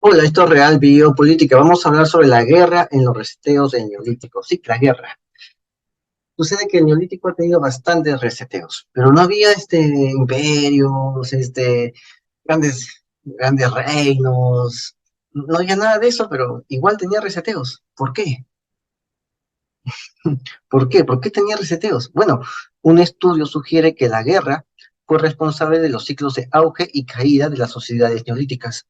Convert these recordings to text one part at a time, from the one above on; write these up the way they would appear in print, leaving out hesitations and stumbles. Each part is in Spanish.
Hola, esto es Real Biopolítica. Vamos a hablar sobre la guerra en los reseteos del Neolítico. Sí, la guerra. Sucede que el Neolítico ha tenido bastantes reseteos, pero no había imperios, grandes reinos. No había nada de eso, pero igual tenía reseteos. ¿Por qué? ¿Por qué? ¿Por qué tenía reseteos? Bueno, un estudio sugiere que la guerra fue responsable de los ciclos de auge y caída de las sociedades neolíticas.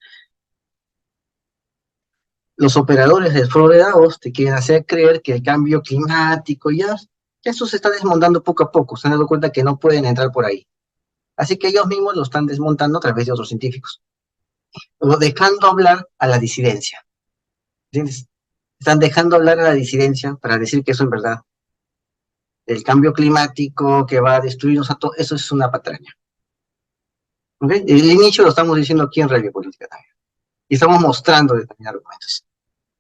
Los operadores del foro de Davos te quieren hacer creer que el cambio climático ya, eso se está desmontando poco a poco, se han dado cuenta que no pueden entrar por ahí. Así que ellos mismos lo están desmontando a través de otros científicos, o dejando hablar a la disidencia. ¿Entiendes? Están dejando hablar a la disidencia para decir que eso es verdad. El cambio climático que va a destruirnos a todos, eso es una patraña. ¿Okay? El inicio lo estamos diciendo aquí en Radio Política también. Y estamos mostrando determinados argumentos,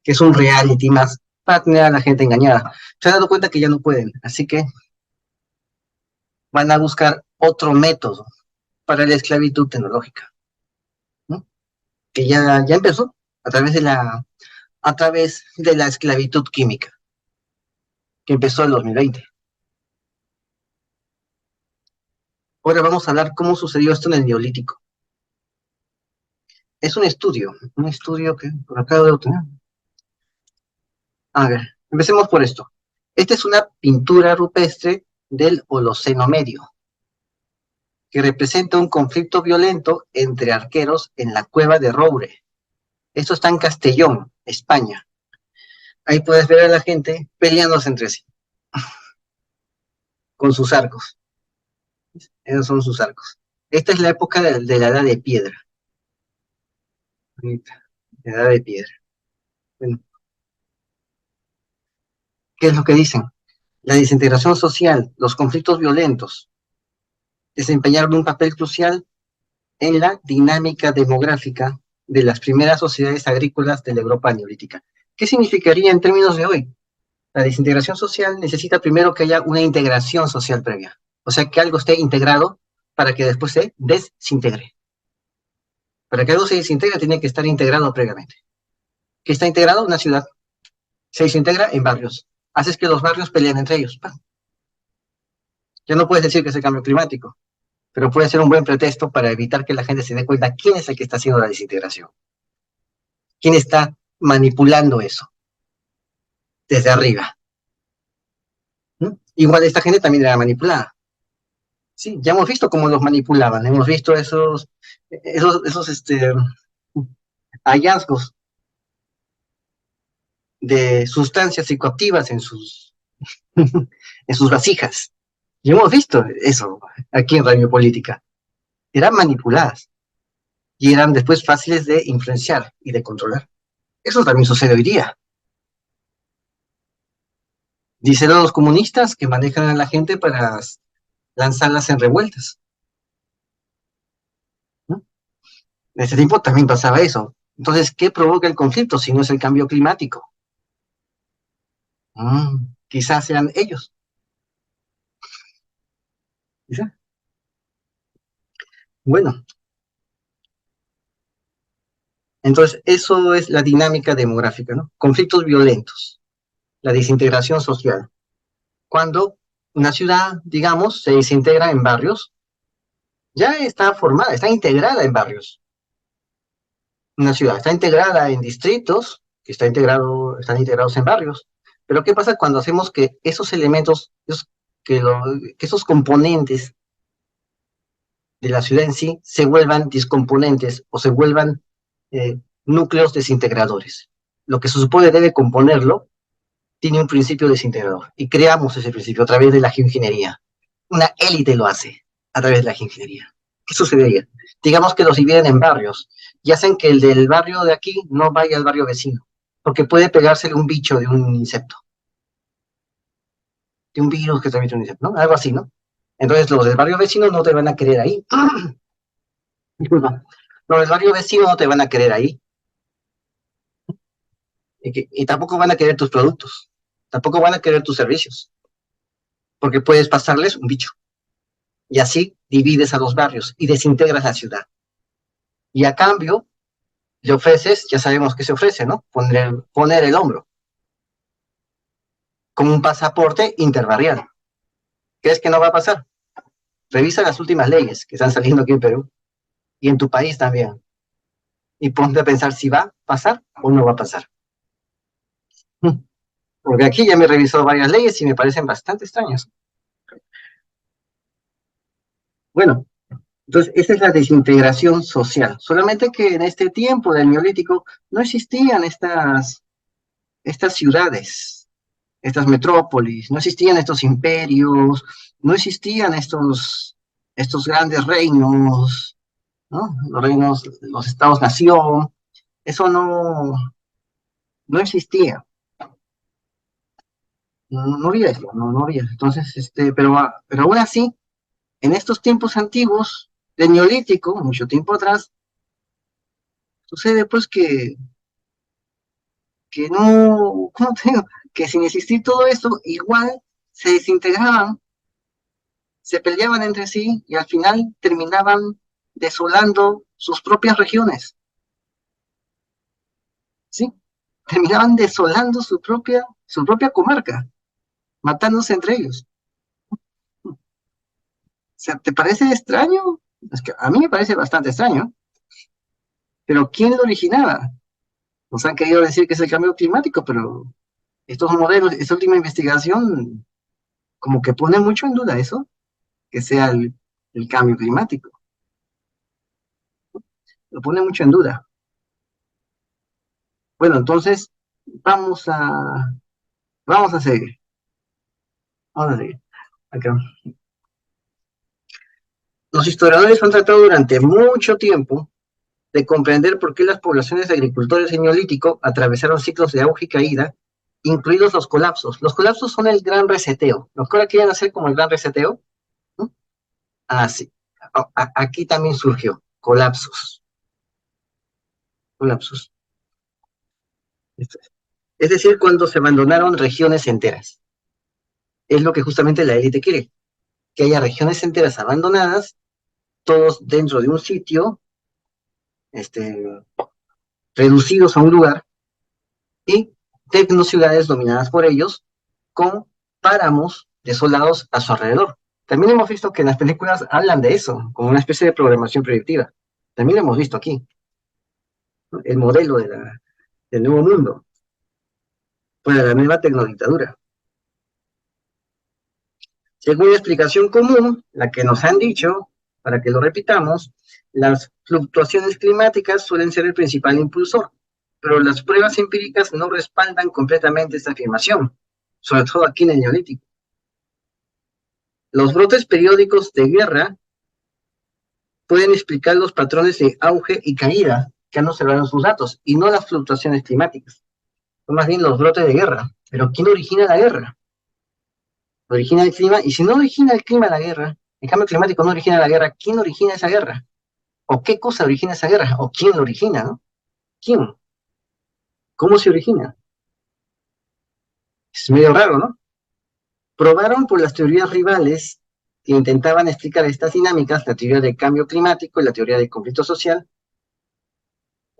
que es un reality más para tener a la gente engañada. Se han dado cuenta que ya no pueden, así que van a buscar otro método para la esclavitud tecnológica, ¿no? Que ya empezó a través de la esclavitud química, que empezó en 2020. Ahora vamos a hablar cómo sucedió esto en el Neolítico. Es un estudio que por acá debo tener. A ver, empecemos por esto. Esta es una pintura rupestre del Holoceno Medio, que representa un conflicto violento entre arqueros en la cueva de Roure. Esto está en Castellón, España. Ahí puedes ver a la gente peleándose entre sí, con sus arcos. Esos son sus arcos. Esta es la época de la edad de piedra. La edad de piedra. Bueno, ¿qué es lo que dicen? La desintegración social, los conflictos violentos, desempeñaron un papel crucial en la dinámica demográfica de las primeras sociedades agrícolas de la Europa neolítica. ¿Qué significaría en términos de hoy? La desintegración social necesita primero que haya una integración social previa. O sea, que algo esté integrado para que después se desintegre. Para que algo se desintegre tiene que estar integrado previamente. ¿Qué está integrado? Una ciudad. Se desintegra en barrios. Haces que los barrios peleen entre ellos. Ya no puedes decir que es el cambio climático, pero puede ser un buen pretexto para evitar que la gente se dé cuenta quién es el que está haciendo la desintegración. ¿Quién está manipulando eso desde arriba? ¿No? Igual esta gente también era manipulada. Sí, ya hemos visto cómo los manipulaban, hemos visto esos hallazgos de sustancias psicoactivas en sus vasijas. Y hemos visto eso aquí en Radio Política. Eran manipuladas y eran después fáciles de influenciar y de controlar. Eso también sucede hoy día. Dicen los comunistas que manejan a la gente para lanzarlas en revueltas, ¿no? En ese tiempo también pasaba eso. Entonces, ¿qué provoca el conflicto si no es el cambio climático? Quizás sean ellos. Quizás. Bueno, entonces eso es la dinámica demográfica, ¿no? Conflictos violentos, la desintegración social. Cuando una ciudad, digamos, se desintegra en barrios, ya está formada, está integrada en barrios. Una ciudad está integrada en distritos, que están integrados en barrios. Pero ¿qué pasa cuando hacemos que esos elementos, que esos componentes de la ciudad en sí se vuelvan discomponentes o se vuelvan núcleos desintegradores? Lo que se supone debe componerlo tiene un principio desintegrador y creamos ese principio a través de la geoingeniería. Una élite lo hace a través de la geoingeniería. ¿Qué sucedería? Digamos que los dividen en barrios y hacen que el del barrio de aquí no vaya al barrio vecino, porque puede pegársele un bicho de un insecto, de un virus que transmite un insecto, ¿no? Algo así, ¿no? Entonces los del barrio vecino no te van a querer ahí. Disculpa. Los del barrio vecino no te van a querer ahí y tampoco van a querer tus productos, tampoco van a querer tus servicios, porque puedes pasarles un bicho. Y así divides a los barrios y desintegras la ciudad. Y a cambio, Le ofreces, ya sabemos qué se ofrece, ¿no? Poner el hombro, como un pasaporte interbarrial. ¿Crees que no va a pasar? Revisa las últimas leyes que están saliendo aquí en Perú y en tu país también. Y ponte a pensar si va a pasar o no va a pasar. Porque aquí ya me he revisado varias leyes y me parecen bastante extrañas. Bueno, entonces esa es la desintegración social. Solamente que en este tiempo del Neolítico no existían estas ciudades, estas metrópolis, no existían estos imperios, no existían estos grandes reinos, ¿no? Los reinos, los estados-nación, eso no existía. No había eso, no había. Entonces, pero aún así, en estos tiempos antiguos, del Neolítico, mucho tiempo atrás, sucede pues que no, ¿cómo te digo? Que sin existir todo esto, igual se desintegraban, se peleaban entre sí y al final terminaban desolando sus propias regiones, ¿sí? Terminaban desolando su propia comarca, matándose entre ellos. O sea, ¿te parece extraño? Es que a mí me parece bastante extraño, pero ¿quién lo originaba? Nos han querido decir que es el cambio climático, pero estos modelos, esta última investigación, como que pone mucho en duda eso, que sea el cambio climático. Lo pone mucho en duda. Bueno, entonces vamos a, vamos a seguir. Vamos a seguir. Acá. Los historiadores han tratado durante mucho tiempo de comprender por qué las poblaciones de agricultores en Neolítico atravesaron ciclos de auge y caída, incluidos los colapsos. Los colapsos son el gran reseteo. Los que ahora quieren hacer como el gran reseteo, ¿no? Ah, sí. Aquí también surgió colapsos. Colapsos. Es decir, cuando se abandonaron regiones enteras. Es lo que justamente la élite quiere, que haya regiones enteras abandonadas, todos dentro de un sitio, este, reducidos a un lugar, y tecnociudades dominadas por ellos, con páramos desolados a su alrededor. También hemos visto que en las películas hablan de eso, como una especie de programación predictiva. También lo hemos visto aquí, ¿no? El modelo del nuevo mundo, para la nueva tecnodictadura. Según la explicación común, la que nos han dicho, para que lo repitamos, las fluctuaciones climáticas suelen ser el principal impulsor, pero las pruebas empíricas no respaldan completamente esta afirmación, sobre todo aquí en el Neolítico. Los brotes periódicos de guerra pueden explicar los patrones de auge y caída que han observado en sus datos, y no las fluctuaciones climáticas, son más bien los brotes de guerra. Pero ¿quién origina la guerra? Origina el clima, y si no origina el clima la guerra, el cambio climático no origina la guerra, ¿quién origina esa guerra? ¿O qué cosa origina esa guerra? ¿O quién lo origina, no? ¿Quién? ¿Cómo se origina? Es medio raro, ¿no? Probaron por las teorías rivales que intentaban explicar estas dinámicas, la teoría del cambio climático y la teoría del conflicto social.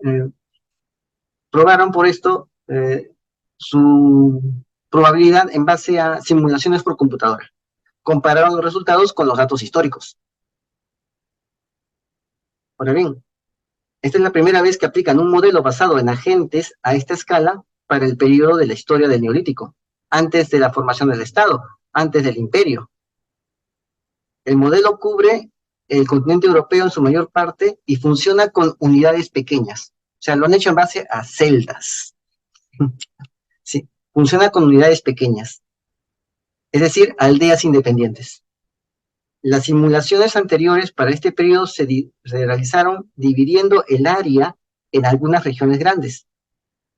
eh, Probaron por esto su probabilidad en base a simulaciones por computadora. Compararon los resultados con los datos históricos. Ahora bien, esta es la primera vez que aplican un modelo basado en agentes a esta escala para el periodo de la historia del Neolítico, antes de la formación del Estado, antes del Imperio. El modelo cubre el continente europeo en su mayor parte y funciona con unidades pequeñas. O sea, lo han hecho en base a celdas. Sí, funciona con unidades pequeñas, es decir, aldeas independientes. Las simulaciones anteriores para este periodo se realizaron dividiendo el área en algunas regiones grandes,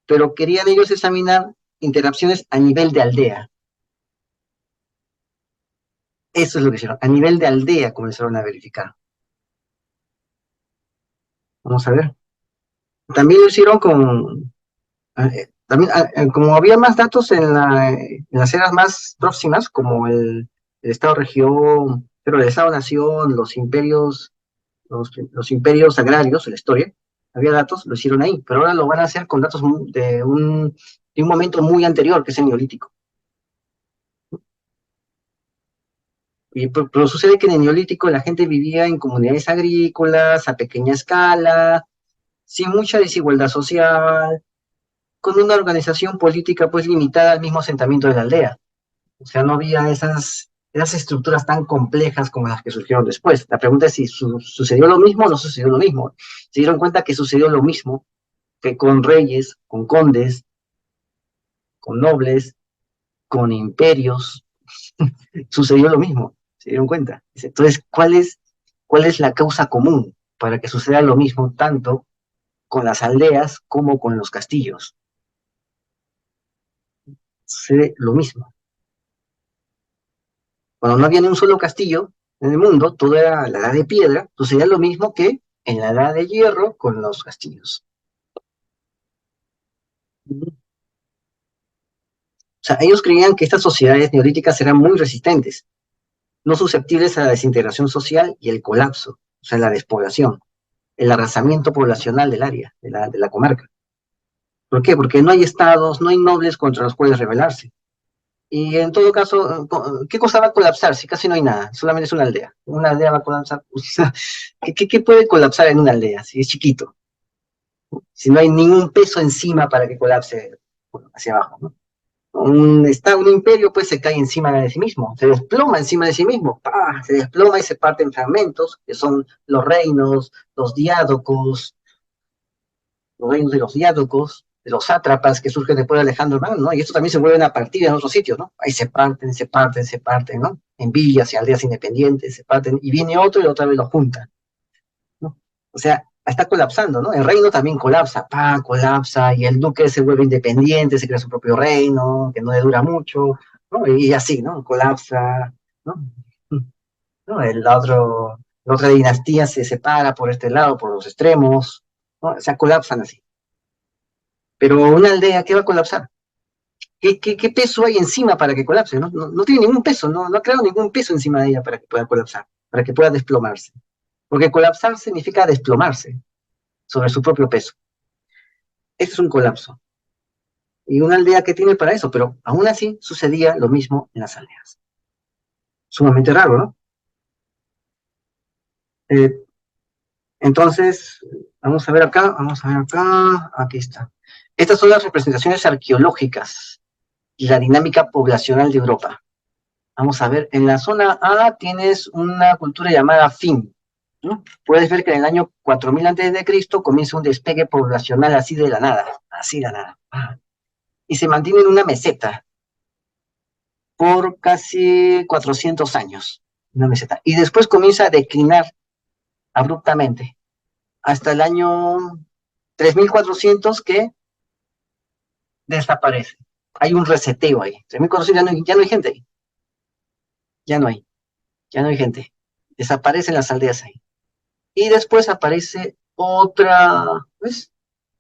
pero querían ellos examinar interacciones a nivel de aldea. Eso es lo que hicieron. A nivel de aldea comenzaron a verificar. Vamos a ver. También lo hicieron como había más datos en las eras más próximas, como el Estado-región, pero el Estado-nación, los imperios agrarios, la historia. había datos, lo hicieron ahí, pero ahora lo van a hacer con datos de un momento muy anterior, que es el Neolítico. Pero sucede que en el Neolítico la gente vivía en comunidades agrícolas, a pequeña escala, sin mucha desigualdad social, con una organización política pues limitada al mismo asentamiento de la aldea. O sea, no había esas estructuras tan complejas como las que surgieron después. La pregunta es si sucedió lo mismo o no sucedió lo mismo. Se dieron cuenta que sucedió lo mismo, que con reyes, con condes, con nobles, con imperios, sucedió lo mismo. Se dieron cuenta. Entonces, ¿cuál es la causa común para que suceda lo mismo tanto con las aldeas como con los castillos? Sucede lo mismo. Cuando no había ni un solo castillo en el mundo, todo era la edad de piedra, sucedía lo mismo que en la edad de hierro con los castillos. O sea, ellos creían que estas sociedades neolíticas eran muy resistentes, no susceptibles a la desintegración social y el colapso, o sea, la despoblación, el arrasamiento poblacional del área, de la comarca. ¿Por qué? Porque no hay estados, no hay nobles contra los cuales rebelarse. Y en todo caso, ¿qué cosa va a colapsar si casi no hay nada? Solamente es una aldea. Una aldea va a colapsar. O sea, ¿qué puede colapsar en una aldea si es chiquito? Si no hay ningún peso encima para que colapse, bueno, hacia abajo, ¿no? Un imperio pues se cae encima de sí mismo, se desploma encima de sí mismo, ¡pah! Se desploma y se parte en fragmentos, que son los reinos de los diádocos, de los sátrapas que surgen después de Alejandro Magno, ¿no? Y esto también se vuelven a partir en otros sitios, ¿no? Ahí se parten, se parten, se parten, ¿no? En villas y aldeas independientes se parten, y viene otro y otra vez los junta, ¿no? O sea, está colapsando, ¿no? El reino también colapsa, colapsa, y el duque se vuelve independiente, se crea su propio reino, que no le dura mucho, ¿no? Y así, ¿no? Colapsa, ¿no? ¿No? La otra dinastía se separa por este lado, por los extremos, ¿no? O sea, colapsan así. Pero una aldea, ¿qué va a colapsar? ¿Qué peso hay encima para que colapse? No tiene ningún peso, no ha creado ningún peso encima de ella para que pueda colapsar, para que pueda desplomarse. Porque colapsar significa desplomarse sobre su propio peso. Eso es un colapso. Y una aldea que tiene para eso, pero aún así sucedía lo mismo en las aldeas. Sumamente raro, ¿no? Eh, entonces, vamos a ver acá, aquí está. Estas son las representaciones arqueológicas y la dinámica poblacional de Europa. Vamos a ver, en la zona A tienes una cultura llamada Fin, ¿no? Puedes ver que en el año 4000 a.C. comienza un despegue poblacional así de la nada. Y se mantiene en una meseta por casi 400 años, una meseta. Y después comienza a declinar abruptamente hasta el año 3400 que desaparece. Hay un reseteo ahí. 3400 ya no hay gente ahí. Ya no hay, ya no hay gente. Desaparecen las aldeas ahí. Y después aparece pues,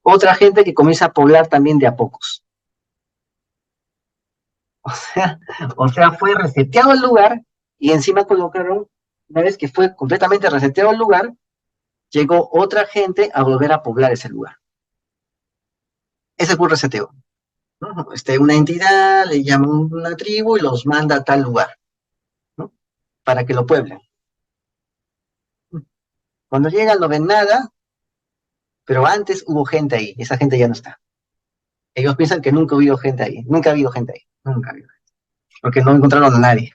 otra gente que comienza a poblar también de a pocos. O sea, fue reseteado el lugar y encima colocaron, una vez que fue completamente reseteado el lugar, llegó otra gente a volver a poblar ese lugar. Ese fue un reseteo, ¿no? Una entidad le llama una tribu y los manda a tal lugar, ¿no? Para que lo pueblen. Cuando llegan no ven nada, pero antes hubo gente ahí, esa gente ya no está. Ellos piensan que nunca ha habido gente ahí, nunca ha habido gente ahí, nunca ha habido, porque no encontraron a nadie.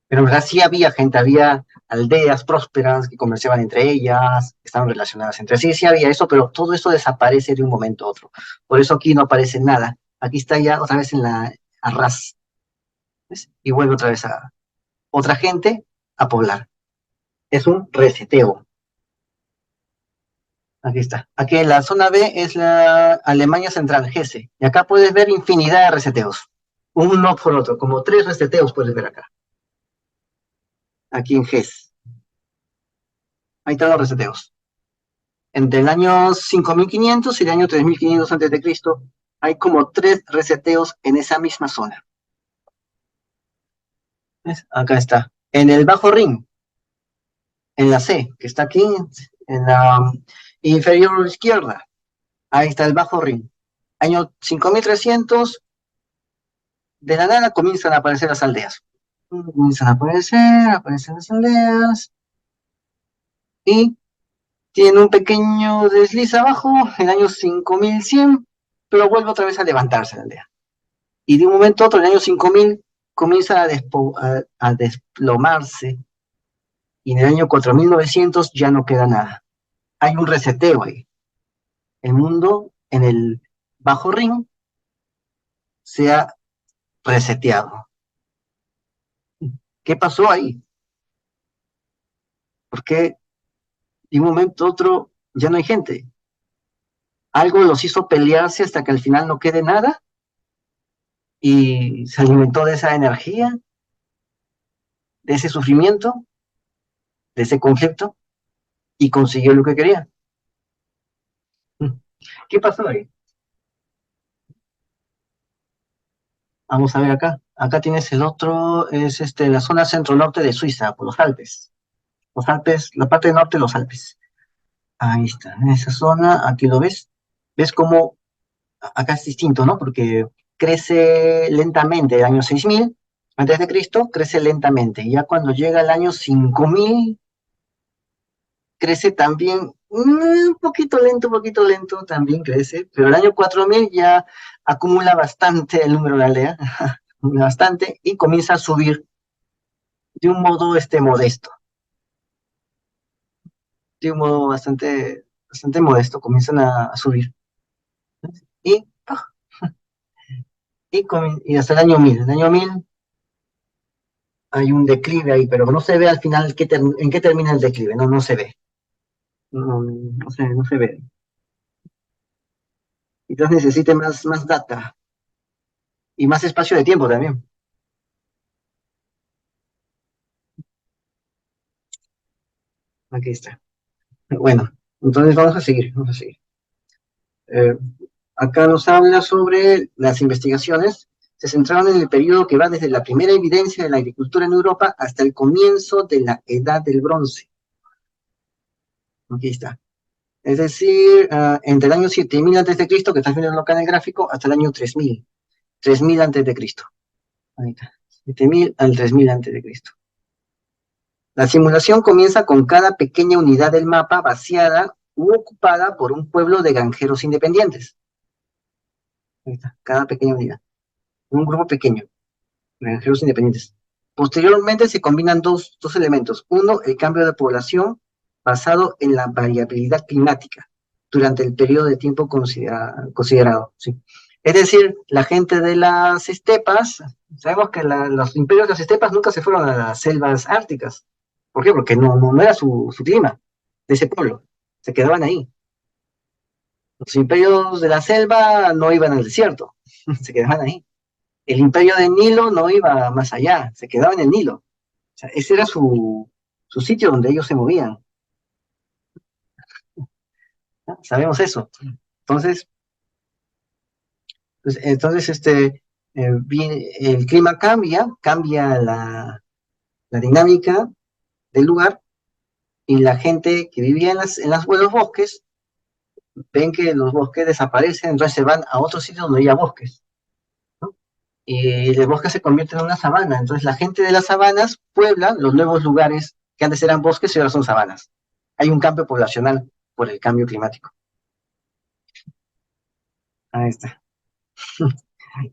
Pero en verdad sí había gente, había aldeas prósperas que comerciaban entre ellas, que estaban relacionadas entre sí, sí había eso, pero todo eso desaparece de un momento a otro. Por eso aquí no aparece nada. Aquí está ya otra vez en la arras, ¿ves? Y vuelve otra vez a otra gente a poblar. Es un reseteo. Aquí está. Aquí en la zona B es la Alemania Central, Hesse. Y acá puedes ver infinidad de reseteos. Uno por otro, como 3 reseteos puedes ver acá. Aquí en Hesse. Ahí están los reseteos. Entre el año 5500 y el año 3500 a.C., hay como 3 reseteos en esa misma zona. ¿Ves? Acá está. En el Bajo Rin, en la C, que está aquí, en la, Inferior izquierda, ahí está el Bajo Rin. Año 5300, de la nada comienzan a aparecer las aldeas. Comienzan a aparecen las aldeas, y tiene un pequeño desliz abajo, en el año 5100, pero vuelve otra vez a levantarse la aldea. Y de un momento a otro, en el año 5000, comienza a desplomarse, y en el año 4900 ya no queda nada. Hay un reseteo ahí. El mundo en el Bajo Ring se ha reseteado. ¿Qué pasó ahí? ¿Por qué de un momento a otro ya no hay gente? ¿Algo los hizo pelearse hasta que al final no quede nada? ¿Y se alimentó de esa energía, de ese sufrimiento, de ese conflicto, y consiguió lo que quería? ¿Qué pasó ahí? Vamos a ver acá. Acá tienes el otro, es la zona centro-norte de Suiza, por los Alpes. Los Alpes, la parte norte de los Alpes. Ahí está, en esa zona, aquí lo ves. ¿Ves cómo acá es distinto, ¿no? Porque crece lentamente, el año 6000 antes de Cristo, crece lentamente. Y ya cuando llega el año 5000, crece también un poquito lento también crece, pero el año 4000 ya acumula bastante el número de aldea, bastante, y comienza a subir de un modo modesto, de un modo bastante modesto, comienzan a subir. Y, y hasta el año 1000. En el año 1000 hay un declive ahí, pero no se ve al final en qué termina el declive, no, no se ve. No se ve. Entonces necesita más data y más espacio de tiempo también. Aquí está. Bueno, entonces vamos a seguir. Eh, Acá nos habla sobre las investigaciones. Se centraron en el periodo que va desde la primera evidencia de la agricultura en Europa hasta el comienzo de la Edad del Bronce. Aquí está. Es decir, entre el año 7000 antes de Cristo, que está viendo acá en el gráfico, hasta el año 3000 antes de Cristo. Ahí está. 7000 al 3000 antes de Cristo. La simulación comienza con cada pequeña unidad del mapa vaciada u ocupada por un pueblo de granjeros independientes. Ahí está, cada pequeña unidad. Un grupo pequeño, granjeros independientes. Posteriormente se combinan dos elementos. Uno, el cambio de población basado en la variabilidad climática durante el periodo de tiempo considerado. ¿Sí? Es decir, la gente de las estepas, sabemos que los imperios de las estepas nunca se fueron a las selvas árticas. ¿Por qué? Porque no era su clima de ese pueblo. Se quedaban ahí. Los imperios de la selva no iban al desierto, se quedaban ahí. El imperio del Nilo no iba más allá, se quedaba en el Nilo. O sea, ese era su sitio donde ellos se movían. ¿No? Sabemos eso. Entonces, el clima cambia la dinámica del lugar, y la gente que vivía en los bosques ven que los bosques desaparecen, entonces se van a otro sitio donde haya bosques, ¿no? Y el bosque se convierte en una sabana, entonces la gente de las sabanas puebla los nuevos lugares que antes eran bosques y ahora son sabanas. Hay un cambio poblacional por el cambio climático. Ahí está.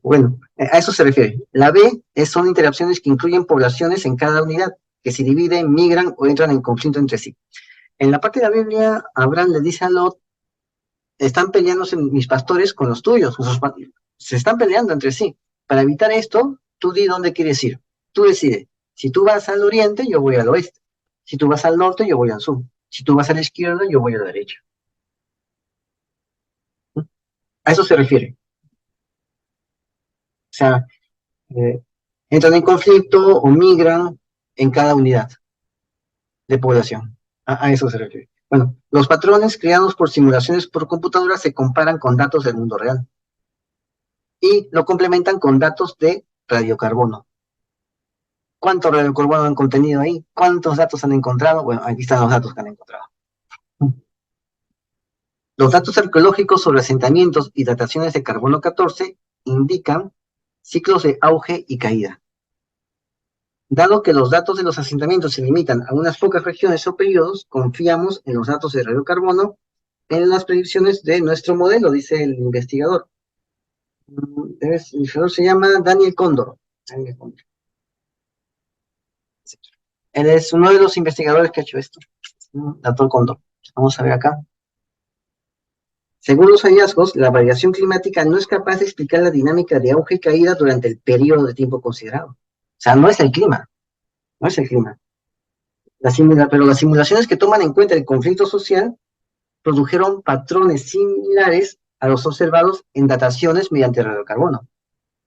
Bueno, a eso se refiere. La B son interacciones que incluyen poblaciones en cada unidad, que se dividen, migran o entran en conflicto entre sí. En la parte de la Biblia, Abraham le dice a Lot: están peleándose mis pastores con los tuyos, se están peleando entre sí. Para evitar esto, tú di dónde quieres ir. Tú decides. Si tú vas al oriente, yo voy al oeste. Si tú vas al norte, yo voy al sur. Si tú vas a la izquierda, yo voy a la derecha. A eso se refiere. O sea, eh, entran en conflicto o migran en cada unidad de población. A eso se refiere. Bueno, los patrones creados por simulaciones por computadora se comparan con datos del mundo real y lo complementan con datos de radiocarbono. ¿Cuánto radiocarbono han contenido ahí? ¿Cuántos datos han encontrado? Bueno, aquí están los datos que han encontrado. Los datos arqueológicos sobre asentamientos y dataciones de carbono 14 indican ciclos de auge y caída. Dado que los datos de los asentamientos se limitan a unas pocas regiones o periodos, confiamos en los datos de radiocarbono en las predicciones de nuestro modelo, dice el investigador. El investigador se llama Daniel Cóndor. Él es uno de los investigadores que ha hecho esto, doctor Cóndor. Vamos a ver acá. Según los hallazgos, la variación climática no es capaz de explicar la dinámica de auge y caída durante el periodo de tiempo considerado. O sea, no es el clima, no es el clima. Pero las simulaciones que toman en cuenta el conflicto social produjeron patrones similares a los observados en dataciones mediante radiocarbono.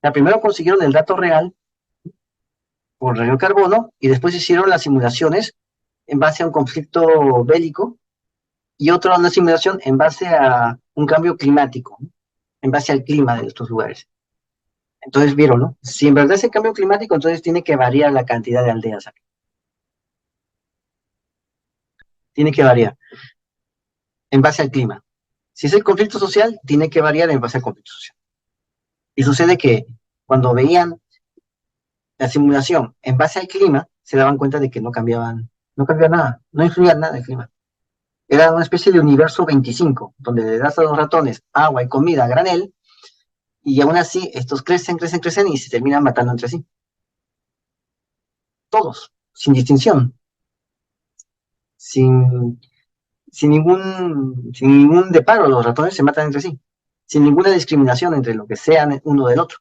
La primero consiguieron el dato real por radiocarbono y después hicieron las simulaciones en base a un conflicto bélico y otra una simulación en base a un cambio climático, en base al clima de estos lugares. Entonces vieron, ¿no? Si en verdad es el cambio climático, entonces tiene que variar la cantidad de aldeas aquí. Tiene que variar en base al clima. Si es el conflicto social, tiene que variar en base al conflicto social. Y sucede que cuando veían la simulación en base al clima, se daban cuenta de que no cambiaba nada, no influía nada el clima. Era una especie de universo 25, donde le das a los ratones agua y comida a granel, y aún así estos crecen y se terminan matando entre sí. Todos, sin distinción, sin, sin ningún deparo, los ratones se matan entre sí, sin ninguna discriminación entre lo que sean uno del otro,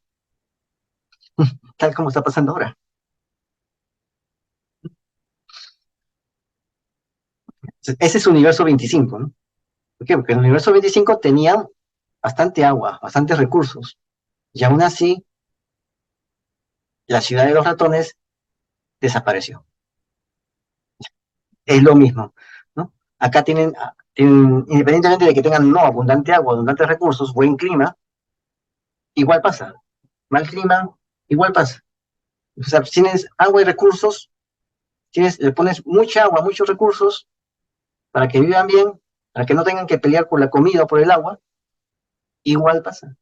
tal como está pasando ahora. Ese es universo 25, ¿no? ¿Por qué? Porque el universo 25 tenía bastante agua, bastantes recursos, y aún así la ciudad de los ratones desapareció. Es lo mismo, ¿no? Acá tienen, independientemente de que tengan no abundante agua, abundantes recursos, buen clima, igual pasa. Mal clima, igual pasa. O sea, si tienes agua y recursos, le pones mucha agua, muchos recursos, para que vivan bien, para que no tengan que pelear por la comida o por el agua, igual pasa.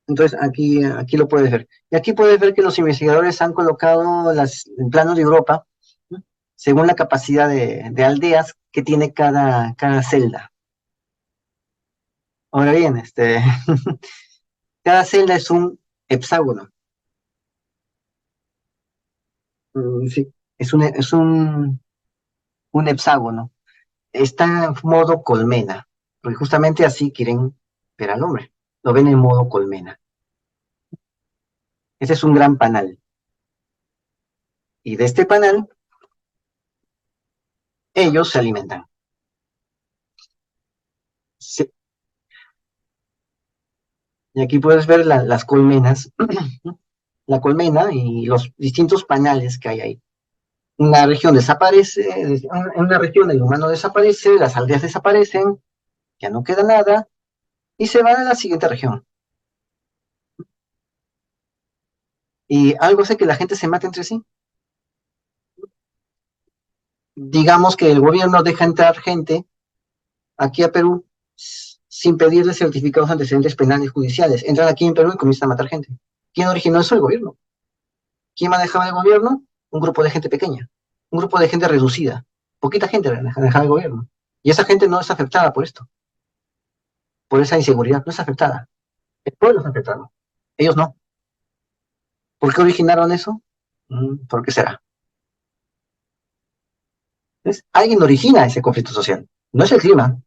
Entonces, aquí lo puedes ver. Y aquí puedes ver que los investigadores han colocado en plano de Europa, ¿no? Según la capacidad de aldeas que tiene cada celda. Ahora bien, cada celda es un hexágono. Sí, es un hexágono. Está en modo colmena, porque justamente así quieren ver al hombre. Lo ven en modo colmena. Ese es un gran panal. Y de este panal, ellos se alimentan. Sí, y aquí puedes ver las colmenas, la colmena y los distintos panales que hay ahí. Una región desaparece, en una región el humano desaparece, las aldeas desaparecen, ya no queda nada, y se van a la siguiente región. Y algo hace que la gente se mate entre sí. Digamos que el gobierno deja entrar gente aquí a Perú sin pedirle certificados de antecedentes penales judiciales. Entran aquí en Perú y comienzan a matar gente. ¿Quién originó eso? El gobierno. ¿Quién manejaba el gobierno? Un grupo de gente pequeña, un grupo de gente reducida. Poquita gente manejaba el gobierno. Y esa gente no es afectada por esto, por esa inseguridad, no es afectada. El pueblo es afectado. Ellos no. ¿Por qué originaron eso? ¿Por qué será? ¿Ves? Alguien origina ese conflicto social. No es el clima,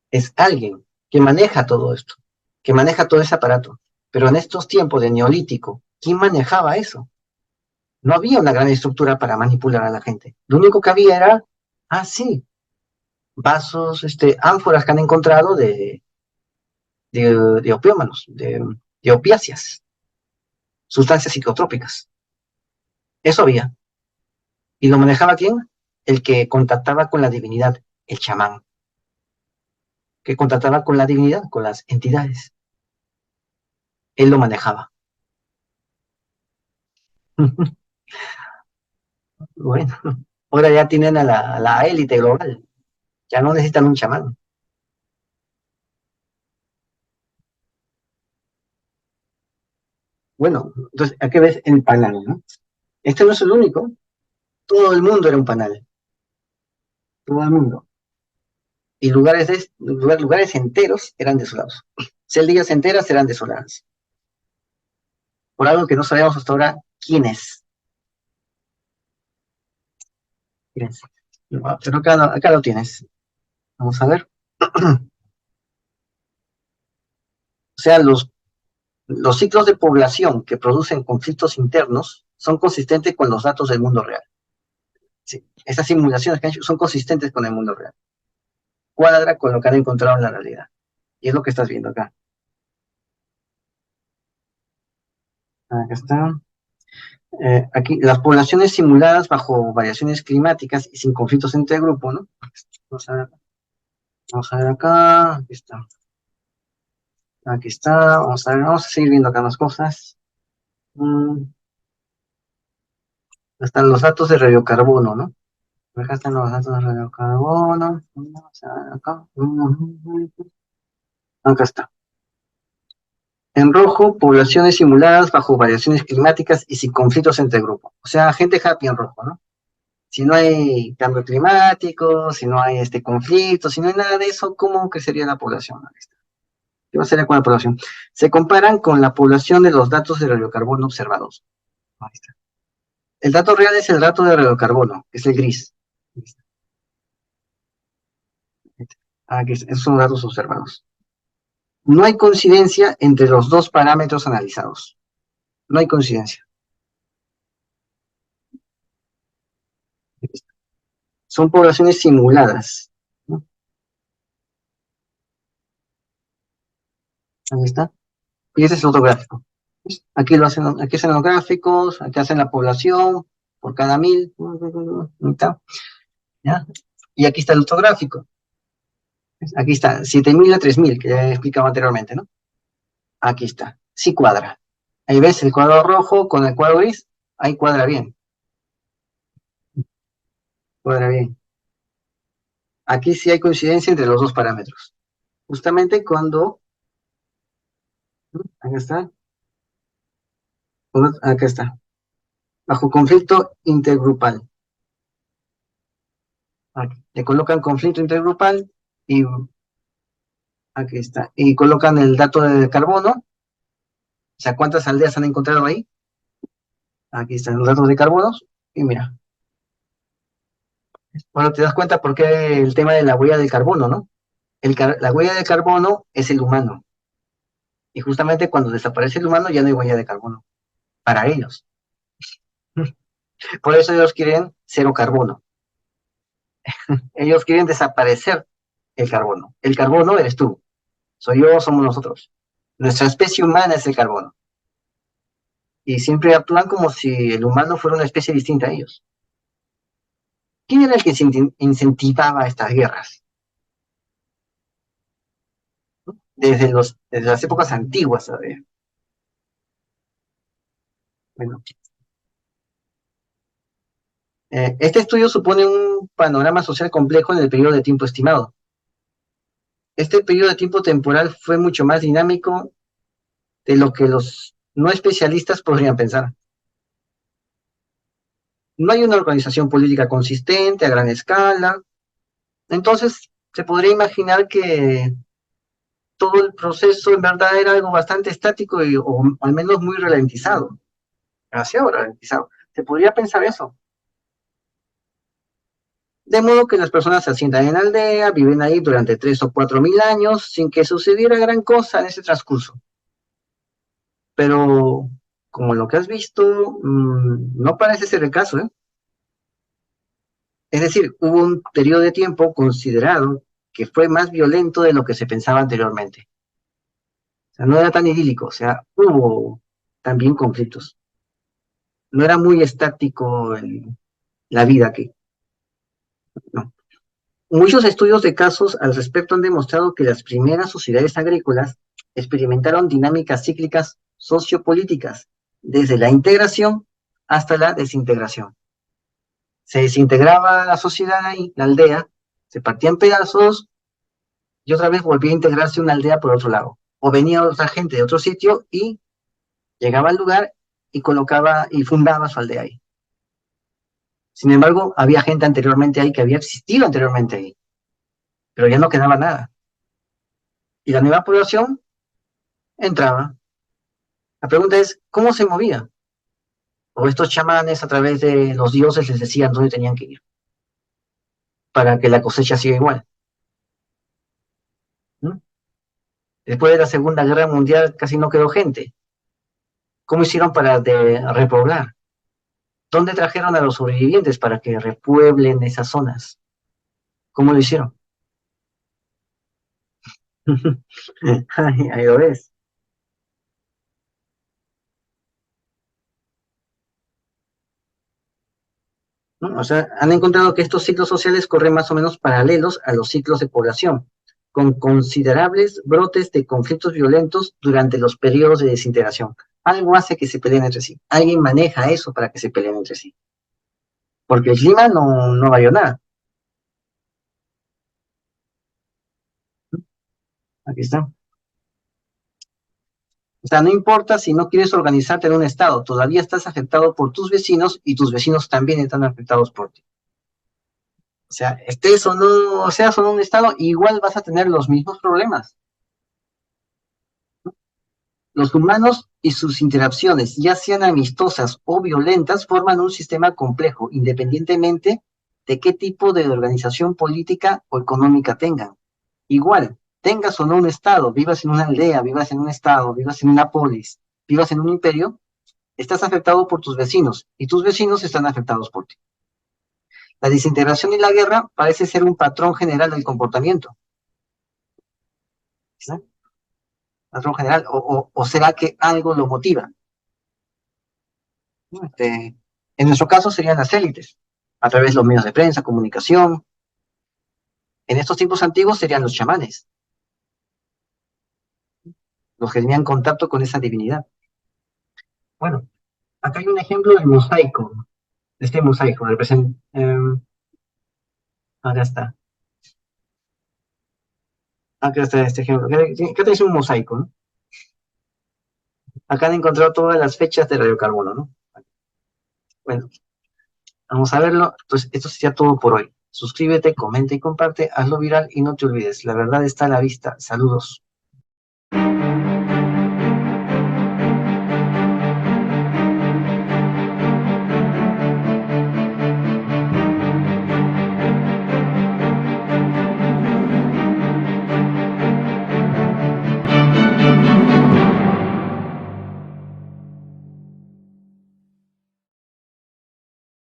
es alguien que maneja todo esto, que maneja todo ese aparato. Pero en estos tiempos de neolítico, ¿quién manejaba eso? No había una gran estructura para manipular a la gente. Lo único que había era, sí, vasos, ánforas que han encontrado de opiómanos, de opiáceas, sustancias psicotrópicas. Eso había. ¿Y lo manejaba quién? El que contactaba con la divinidad, el chamán, que contactaba con la divinidad, con las entidades. Él lo manejaba. Bueno, Ahora ya tienen a la élite global, ya no necesitan un chamán. Bueno, entonces, ¿a qué ves el panal, no? Este no es el único, todo el mundo era un panal, todo el mundo. Y lugares enteros eran desolados. Celdillas enteras eran desoladas. Por algo que no sabemos hasta ahora quién es. ¿Quién es? No, pero acá lo tienes. Vamos a ver. O sea, los ciclos de población que producen conflictos internos son consistentes con los datos del mundo real. Sí, esas simulaciones que han hecho son consistentes con el mundo real. Cuadra con lo que han encontrado en la realidad. Y es lo que estás viendo acá. Acá está. Aquí, las poblaciones simuladas bajo variaciones climáticas y sin conflictos entre grupos, ¿no? Vamos a ver, vamos a ver acá. Aquí está. Aquí está. Vamos a seguir viendo acá más cosas. Mm, están los datos de radiocarbono, ¿no? Acá están los datos de radiocarbono. Vamos a ver acá. Acá está. En rojo, poblaciones simuladas bajo variaciones climáticas y sin conflictos entre grupos. O sea, gente happy en rojo, ¿no? Si no hay cambio climático, si no hay conflicto, si no hay nada de eso, ¿cómo crecería la población? ¿Qué va a ser con la población? Se comparan con la población de los datos de radiocarbono observados. Ahí está. El dato real es el dato de radiocarbono, que es el gris. Aquí esos son datos observados. No hay coincidencia entre los dos parámetros analizados. No hay coincidencia. Son poblaciones simuladas, ¿no? Ahí está. Y ese es otro gráfico. Aquí lo hacen, aquí hacen los gráficos, aquí hacen la población por cada 1000, ¿ya? Y aquí está el otro gráfico. Aquí está, 7000 a 3000, que ya he explicado anteriormente, ¿no? Aquí está, sí cuadra. Ahí ves el cuadro rojo con el cuadro gris, ahí cuadra bien. Aquí sí hay coincidencia entre los dos parámetros. Justamente cuando, acá está, acá está, bajo conflicto intergrupal. Aquí, le colocan conflicto intergrupal y aquí está. Y colocan el dato de carbono, o sea, cuántas aldeas han encontrado ahí. Aquí están los datos de carbonos. Y mira, bueno, te das cuenta por qué el tema de la huella del carbono, ¿no? La huella de carbono es el humano. Y justamente cuando desaparece el humano ya no hay huella de carbono para ellos. Por eso ellos quieren cero carbono. Ellos quieren desaparecer el carbono. El carbono eres tú. Soy yo, somos nosotros. Nuestra especie humana es el carbono. Y siempre actúan como si el humano fuera una especie distinta a ellos. ¿Quién era el que incentivaba estas guerras? Desde las épocas antiguas, ¿sabes? Bueno, este estudio supone un panorama social complejo en el periodo de tiempo estimado. Este periodo de tiempo temporal fue mucho más dinámico de lo que los no especialistas podrían pensar. No hay una organización política consistente a gran escala, entonces se podría imaginar que todo el proceso en verdad era algo bastante estático o al menos muy ralentizado, demasiado ralentizado. Se podría pensar eso. De modo que las personas se asientan en la aldea, viven ahí durante 3 o 4 mil años sin que sucediera gran cosa en ese transcurso. Pero, como lo que has visto, no parece ser el caso, ¿eh? Es decir, hubo un periodo de tiempo considerado que fue más violento de lo que se pensaba anteriormente. O sea, no era tan idílico, o sea, hubo también conflictos. No era muy estático la vida aquí, no. Muchos estudios de casos al respecto han demostrado que las primeras sociedades agrícolas experimentaron dinámicas cíclicas sociopolíticas, desde la integración hasta la desintegración. Se desintegraba la sociedad ahí, la aldea, se partía en pedazos y otra vez volvía a integrarse una aldea por otro lado. O venía otra gente de otro sitio y llegaba al lugar y colocaba y fundaba su aldea ahí. Sin embargo, había gente anteriormente ahí que había existido anteriormente ahí, pero ya no quedaba nada. Y la nueva población entraba. La pregunta es, ¿cómo se movía? O estos chamanes a través de los dioses les decían dónde tenían que ir para que la cosecha siga igual, ¿no? Después de la Segunda Guerra Mundial casi no quedó gente. ¿Cómo hicieron para repoblar? ¿Dónde trajeron a los sobrevivientes para que repueblen esas zonas? ¿Cómo lo hicieron? Ahí lo ves, ¿no? O sea, han encontrado que estos ciclos sociales corren más o menos paralelos a los ciclos de población, con considerables brotes de conflictos violentos durante los periodos de desintegración. Algo hace que se peleen entre sí. Alguien maneja eso para que se peleen entre sí. Porque el clima no varió nada. Aquí está. O sea, no importa si no quieres organizarte en un estado, todavía estás afectado por tus vecinos y tus vecinos también están afectados por ti. O sea, estés o no, seas o no un estado, igual vas a tener los mismos problemas. Los humanos y sus interacciones, ya sean amistosas o violentas, forman un sistema complejo, independientemente de qué tipo de organización política o económica tengan. Igual, tengas o no un estado, vivas en una aldea, vivas en un estado, vivas en una polis, vivas en un imperio, estás afectado por tus vecinos y tus vecinos están afectados por ti. La desintegración y la guerra parece ser un patrón general del comportamiento. ¿Sí? Patrón general, o será que algo lo motiva. ¿No? En nuestro caso serían las élites, a través de los medios de prensa, comunicación. En estos tiempos antiguos serían los chamanes, los que tenían contacto con esa divinidad. Bueno, acá hay un ejemplo del mosaico. Este mosaico representa, acá está, acá está este ejemplo. Acá tenéis un mosaico, ¿no? Acá han encontrado todas las fechas de radiocarbono, ¿no? Bueno, vamos a verlo. Entonces, esto sería todo por hoy. Suscríbete, comenta y comparte, hazlo viral y no te olvides, la verdad está a la vista. Saludos.